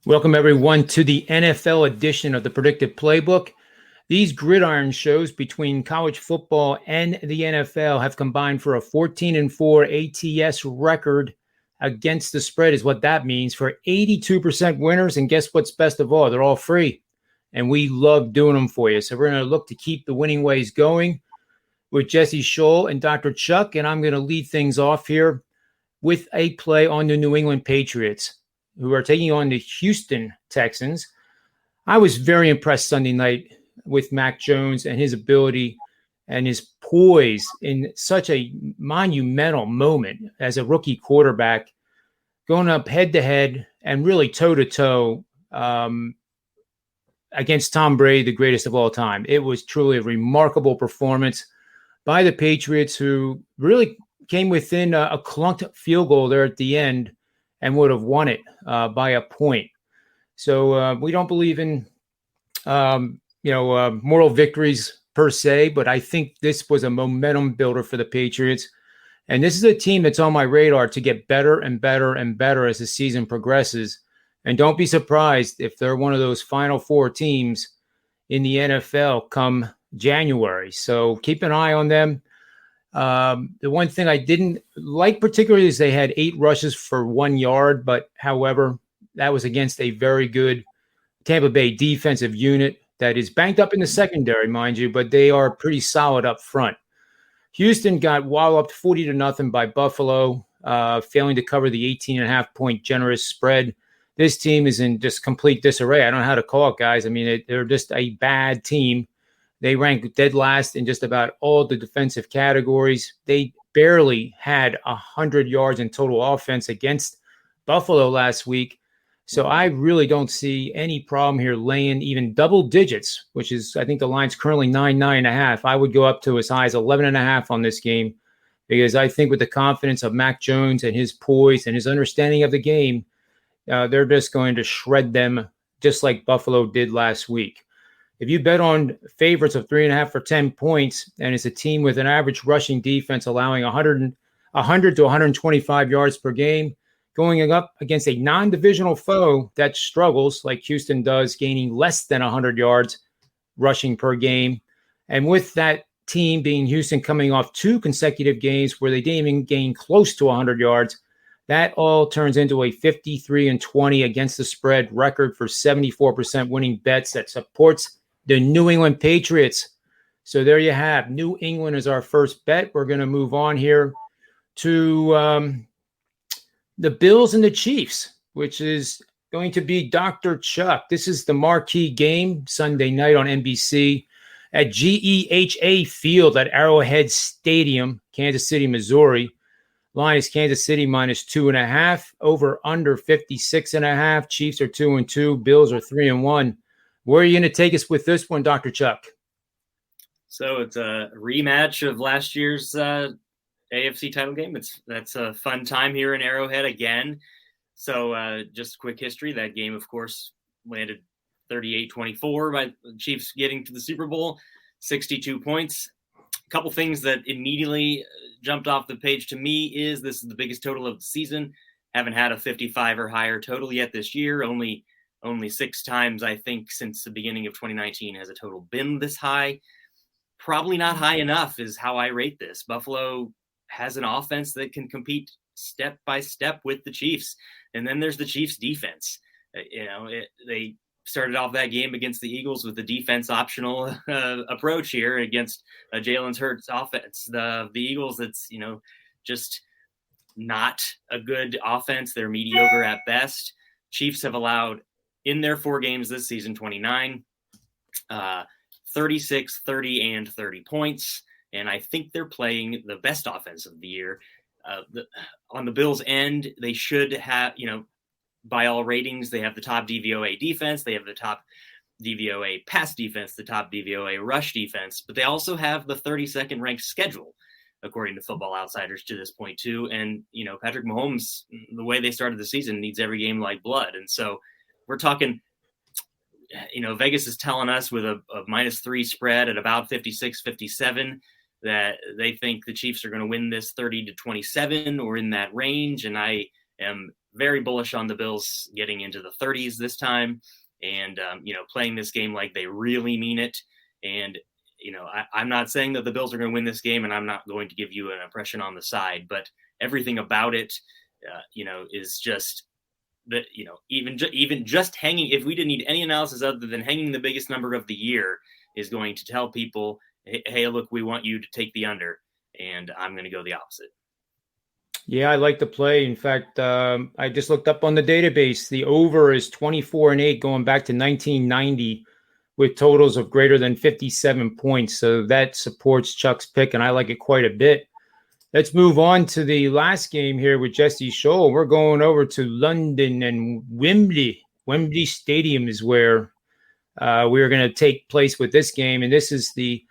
Welcome, everyone, to the NFL edition of the Predictive Playbook. These gridiron shows between college football and the NFL have combined for a 14-4 ATS record against the spread, is what that means, for 82% winners. And guess what's best of all? They're all free, and we love doing them for you. So we're going to look to keep the winning ways going with Jesse Schule and Dr. Chuck, and I'm going to lead things off here with a play on the New England Patriots, who are taking on the Houston Texans. I was very impressed Sunday night with Mac Jones and his ability and his poise in such a monumental moment as a rookie quarterback, going up head-to-head and really toe-to-toe against Tom Brady, the greatest of all time. It was truly a remarkable performance by the Patriots, who really came within a clunked field goal there at the end and would have won it by a point. So we don't believe in, moral victories per se, but I think this was a momentum builder for the Patriots. And this is a team that's on my radar to get better and better and better as the season progresses. And don't be surprised if they're one of those final four teams in the NFL come January. So keep an eye on them. The one thing I didn't like particularly is they had 8 rushes for 1 yard, but however, that was against a very good Tampa Bay defensive unit that is banked up in the secondary, mind you, but they are pretty solid up front. Houston got walloped 40-0 by Buffalo, failing to cover the 18.5-point generous spread. This team is in just complete disarray. I don't know how to call it, guys. I mean, they're just a bad team. They rank dead last in just about all the defensive categories. They barely had 100 yards in total offense against Buffalo last week. So I really don't see any problem here laying even double digits, which is, I think the line's currently 9.5. I would go up to as high as 11.5 on this game, because I think with the confidence of Mac Jones and his poise and his understanding of the game, they're just going to shred them just like Buffalo did last week. If you bet on favorites of 3.5 for 10 points, and it's a team with an average rushing defense allowing 100 to 125 yards per game, going up against a non-divisional foe that struggles like Houston does, gaining less than 100 yards rushing per game. And with that team being Houston coming off 2 consecutive games where they didn't even gain close to 100 yards, that all turns into a 53-20 against the spread record for 74% winning bets that supports the New England Patriots. So there you have New England as our first bet. We're going to move on here to the Bills and the Chiefs, which is going to be Dr. Chuck. This is the marquee game Sunday night on NBC at GEHA Field at Arrowhead Stadium, Kansas City, Missouri. Line is Kansas City minus 2.5, over under 56.5. Chiefs are 2-2. Bills are 3-1. Where are you going to take us with this one, Dr. Chuck? So it's a rematch of last year's AFC title game. That's a fun time here in Arrowhead again. So just quick history. That game, of course, landed 38-24 by the Chiefs getting to the Super Bowl, 62 points. A couple things that immediately jumped off the page to me is this is the biggest total of the season. Haven't had a 55 or higher total yet this year. Only 6 times, I think, since the beginning of 2019 has a total been this high. Probably not high enough is how I rate this. Buffalo has an offense that can compete step by step with the Chiefs. And then there's the Chiefs defense. They started off that game against the Eagles with the defense optional approach here against Jalen Hurts offense. The Eagles, it's, just not a good offense. They're mediocre at best. Chiefs have allowed in their 4 games this season, 29, 36, 30, and 30 points. And I think they're playing the best offense of the year. On the Bills' end, they should have, by all ratings, they have the top DVOA defense. They have the top DVOA pass defense, the top DVOA rush defense. But they also have the 32nd ranked schedule, according to Football Outsiders to this point, too. And, Patrick Mahomes, the way they started the season, needs every game like blood. And so we're talking, Vegas is telling us with a -3 spread at about 56, 57 that they think the Chiefs are going to win this 30-27 or in that range. And I am very bullish on the Bills getting into the 30s this time and, playing this game like they really mean it. And, I'm not saying that the Bills are going to win this game, and I'm not going to give you an impression on the side, but everything about it, is just that, even just hanging, if we didn't need any analysis other than hanging the biggest number of the year is going to tell people, hey, look, we want you to take the under, and I'm going to go the opposite. Yeah, I like the play. In fact, I just looked up on the database. The over is 24-8 going back to 1990 with totals of greater than 57 points. So that supports Chuck's pick, and I like it quite a bit. Let's move on to the last game here with Jesse Schule. We're going over to London and Wembley. Wembley Stadium is where we're going to take place with this game. And this is the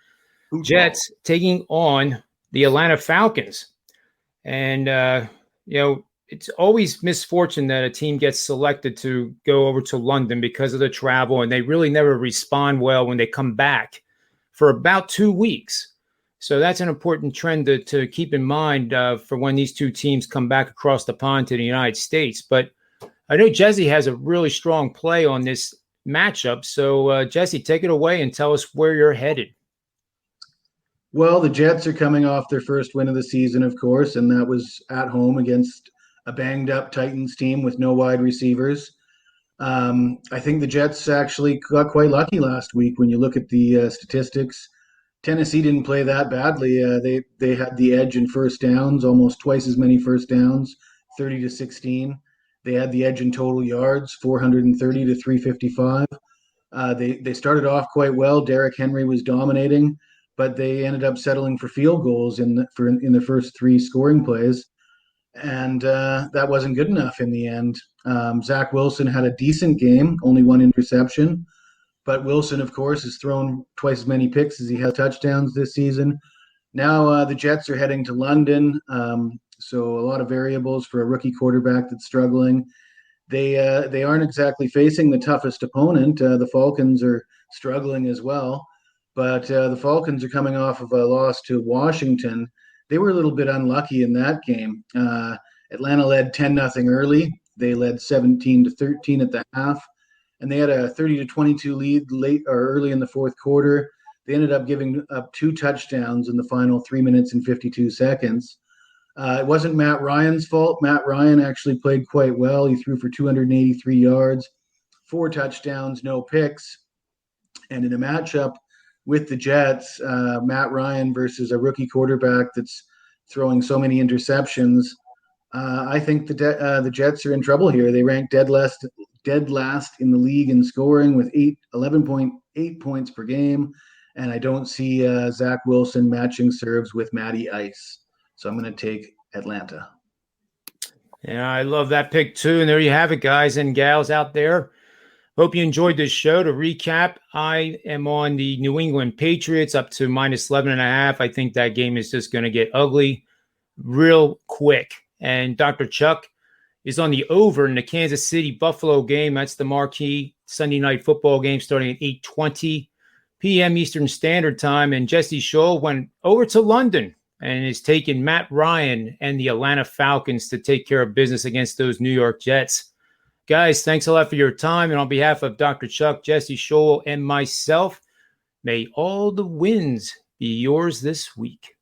Jets taking on the Atlanta Falcons. And, it's always misfortune that a team gets selected to go over to London because of the travel, and they really never respond well when they come back for about 2 weeks. So that's an important trend to keep in mind for when these two teams come back across the pond to the United States. But I know Jesse has a really strong play on this matchup. So, Jesse, take it away and tell us where you're headed. Well, the Jets are coming off their first win of the season, of course, and that was at home against a banged-up Titans team with no wide receivers. I think the Jets actually got quite lucky last week when you look at the statistics. Tennessee didn't play that badly. They had the edge in first downs, almost twice as many first downs, 30-16. They had the edge in total yards, 430 to 355. They started off quite well. Derrick Henry was dominating, but they ended up settling for field goals in the first three scoring plays, and that wasn't good enough in the end. Zach Wilson had a decent game, only one interception. But Wilson, of course, has thrown twice as many picks as he has touchdowns this season. Now the Jets are heading to London, so a lot of variables for a rookie quarterback that's struggling. They aren't exactly facing the toughest opponent. The Falcons are struggling as well, but the Falcons are coming off of a loss to Washington. They were a little bit unlucky in that game. Atlanta led 10-0 early. They led 17-13 at the half. And they had a 30-22 lead late or early in the fourth quarter. They ended up giving up 2 touchdowns in the final 3 minutes and 52 seconds. It wasn't Matt Ryan's fault. Matt Ryan actually played quite well. He threw for 283 yards, 4 touchdowns, no picks. And in a matchup with the Jets, Matt Ryan versus a rookie quarterback that's throwing so many interceptions, I think the Jets are in trouble here. They rank dead last in the league in scoring with 11.8 points per game, and I don't see Zach Wilson matching serves with Matty Ice. So I'm going to take Atlanta. Yeah, I love that pick too. And there you have it, guys and gals out there. Hope you enjoyed this show. To recap, I am on the New England Patriots up to minus 11.5. I think that game is just going to get ugly real quick. And Dr. Chuck is on the over in the Kansas City Buffalo game. That's the marquee Sunday night football game starting at 8:20 p.m. Eastern Standard Time. And Jesse Schule went over to London and is taking Matt Ryan and the Atlanta Falcons to take care of business against those New York Jets. Guys, thanks a lot for your time. And on behalf of Dr. Chuck, Jesse Schule, and myself, may all the wins be yours this week.